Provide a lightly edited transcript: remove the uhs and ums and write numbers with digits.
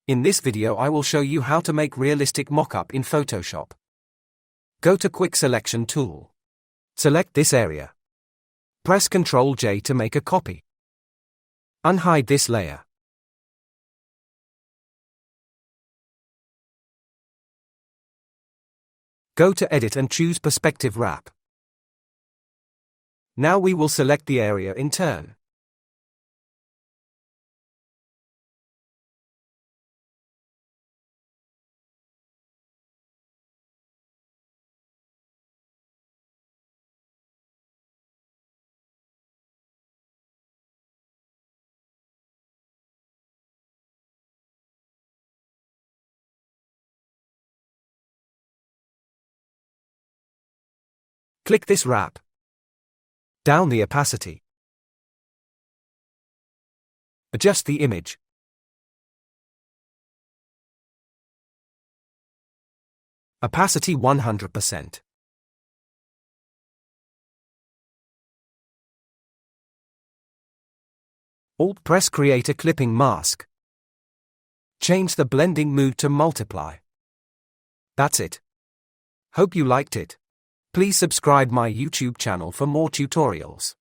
In this video I will show you how to make realistic mockup in Photoshop. Go to Quick Selection tool. Select this area. Press Ctrl J to make a copy. Unhide this layer. Go to Edit and choose Perspective Wrap. Now we will select the area in turn. Click this wrap. Down the opacity. Adjust the image. Opacity 100%. Alt press create a clipping mask. Change the blending mode to multiply. That's it. Hope you liked it. Please subscribe my YouTube channel for more tutorials.